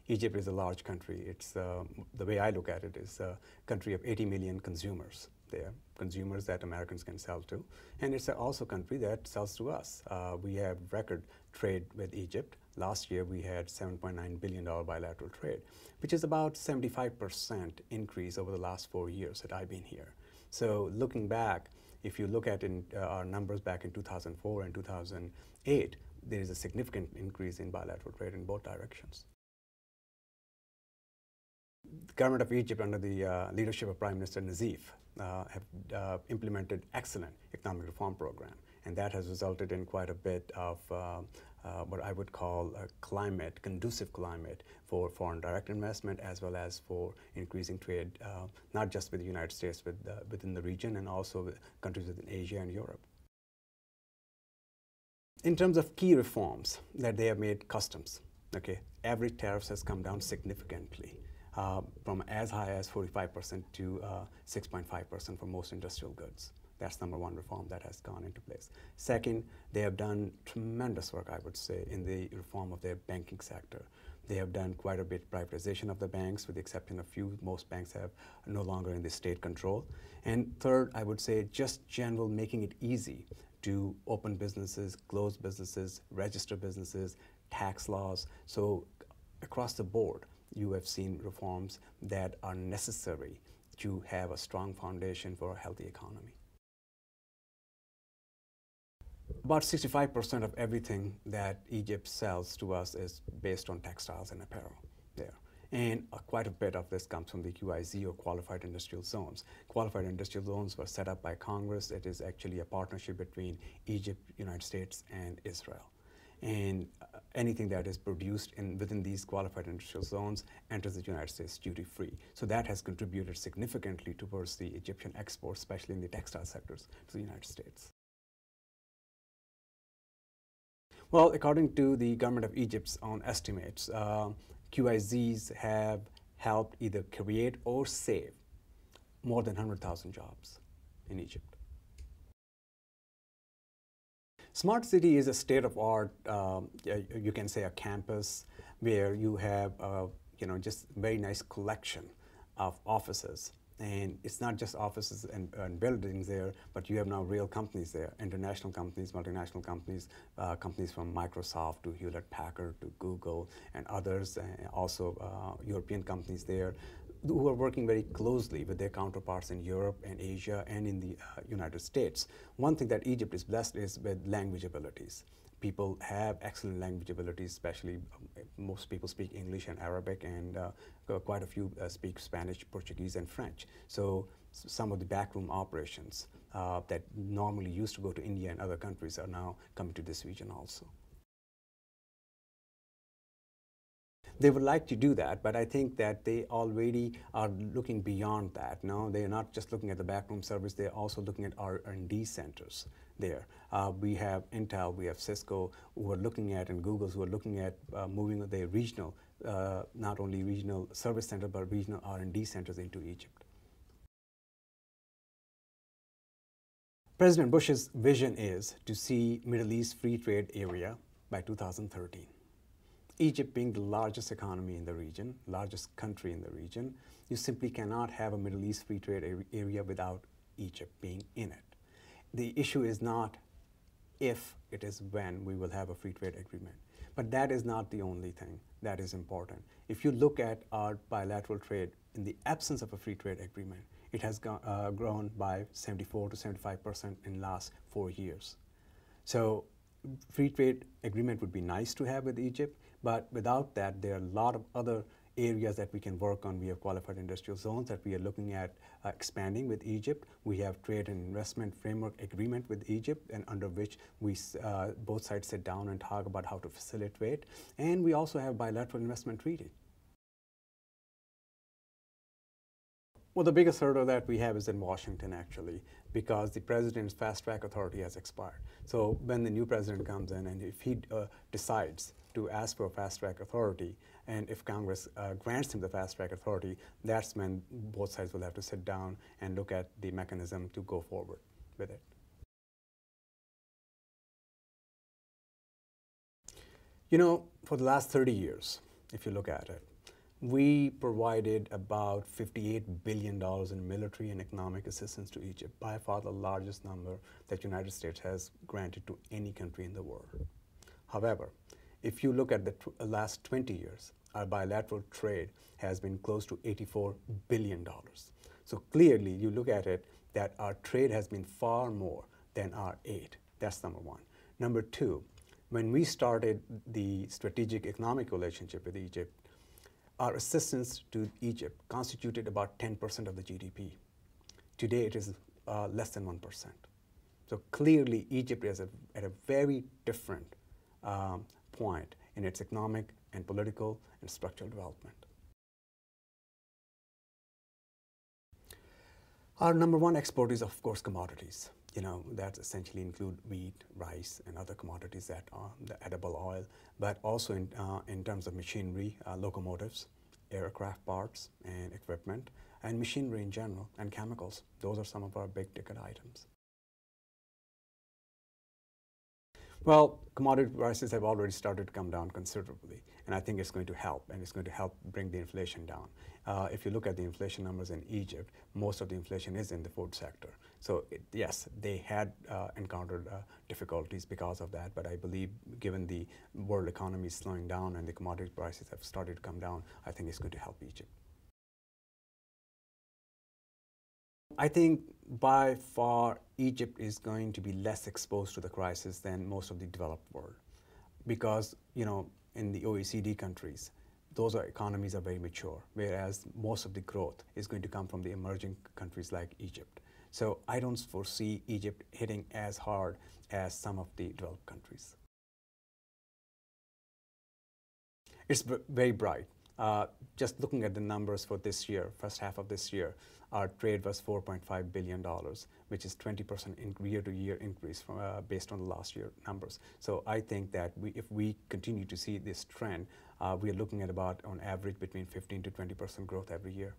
Egypt is a large country. It's the way I look at it is a country of 80 million consumers there, consumers that Americans can sell to. And it's also a country that sells to us. We have record trade with Egypt. Last year we had $7.9 billion bilateral trade, which is about 75% increase over the last 4 years that I've been here. So looking back, if you look at our numbers back in 2004 and 2008, there is a significant increase in bilateral trade in both directions. The government of Egypt, under the leadership of Prime Minister Nazif, have implemented excellent economic reform program, and that has resulted in quite a bit of what I would call a climate, conducive climate for foreign direct investment, as well as for increasing trade, not just with the United States, but within the region, and also with countries within Asia and Europe. In terms of key reforms that they have made, customs, okay, average tariffs has come down significantly. From as high as 45% to 6.5% for most industrial goods. That's number one reform that has gone into place. Second, they have done tremendous work, I would say, in the reform of their banking sector. They have done quite a bit privatization of the banks, with the exception of few. Most banks have no longer in the state control. And third, I would say just general making it easy to open businesses, close businesses, register businesses, tax laws. So across the board, you have seen reforms that are necessary to have a strong foundation for a healthy economy. About 65% of everything that Egypt sells to us is based on textiles and apparel there. And quite a bit of this comes from the QIZ, or Qualified Industrial Zones. Qualified Industrial Zones were set up by Congress. It is actually a partnership between Egypt, United States, and Israel. And anything that is produced within these qualified industrial zones enters the United States duty-free. So that has contributed significantly towards the Egyptian exports, especially in the textile sectors, to the United States. Well, according to the government of Egypt's own estimates, QIZs have helped either create or save more than 100,000 jobs in Egypt. Smart city is a state-of-art, you can say, a campus where you have, just very nice collection of offices. And it's not just offices and buildings there, but you have now real companies there, international companies, multinational companies, companies from Microsoft to Hewlett-Packard to Google and others, also European companies there, who are working very closely with their counterparts in Europe and Asia and in the United States. One thing that Egypt is blessed is with language abilities. People have excellent language abilities, especially most people speak English and Arabic, and quite a few speak Spanish, Portuguese, and French. So some of the backroom operations that normally used to go to India and other countries are now coming to this region also. They would like to do that, but I think that they already are looking beyond that. No, they are not just looking at the backroom service, they're also looking at R&D centers there. We have Intel, we have Cisco, who are looking at, and Google's, who are looking at moving their regional, not only regional service center, but regional R&D centers into Egypt. President Bush's vision is to see Middle East free trade area by 2013. Egypt being the largest economy in the region, largest country in the region, you simply cannot have a Middle East free trade area without Egypt being in it. The issue is not if, it is when we will have a free trade agreement. But that is not the only thing that is important. If you look at our bilateral trade, in the absence of a free trade agreement, it has grown by 74 to 75% in the last 4 years. So free trade agreement would be nice to have with Egypt, but without that, there are a lot of other areas that we can work on. We have qualified industrial zones that we are looking at expanding with Egypt. We have trade and investment framework agreement with Egypt, and under which we both sides sit down and talk about how to facilitate. And we also have bilateral investment treaty. Well, the biggest hurdle that we have is in Washington, actually, because the president's fast-track authority has expired. So when the new president comes in, and if he decides to ask for a fast-track authority, and if Congress grants him the fast-track authority, that's when both sides will have to sit down and look at the mechanism to go forward with it. You know, for the last 30 years, if you look at it, We provided about $58 billion in military and economic assistance to Egypt, by far the largest number that the United States has granted to any country in the world. However, if you look at the last 20 years, our bilateral trade has been close to $84 billion. So clearly, you look at it, that our trade has been far more than our aid. That's number one. Number two, when we started the strategic economic relationship with Egypt, our assistance to Egypt constituted about 10% of the GDP. Today, it is less than 1%. So clearly, Egypt is at a very different point in its economic and political and structural development. Our number one export is, of course, commodities. That essentially include wheat, rice, and other commodities that are the edible oil, but also in terms of machinery, locomotives, aircraft parts and equipment, and machinery in general, and chemicals. Those are some of our big ticket items. Well, commodity prices have already started to come down considerably, and I think it's going to help, and it's going to help bring the inflation down. If you look at the inflation numbers in Egypt, most of the inflation is in the food sector. So yes, they had encountered difficulties because of that, but I believe given the world economy is slowing down and the commodity prices have started to come down, I think it's going to help Egypt. I think by far Egypt is going to be less exposed to the crisis than most of the developed world, because in the OECD countries, those economies are very mature, whereas most of the growth is going to come from the emerging countries like Egypt. So I don't foresee Egypt hitting as hard as some of the developed countries. It's very bright. Just looking at the numbers for this year, first half of this year, our trade was $4.5 billion, which is 20% year-to-year increase from, based on the last year numbers. So I think that if we continue to see this trend, we are looking at about, on average, between 15 to 20% growth every year.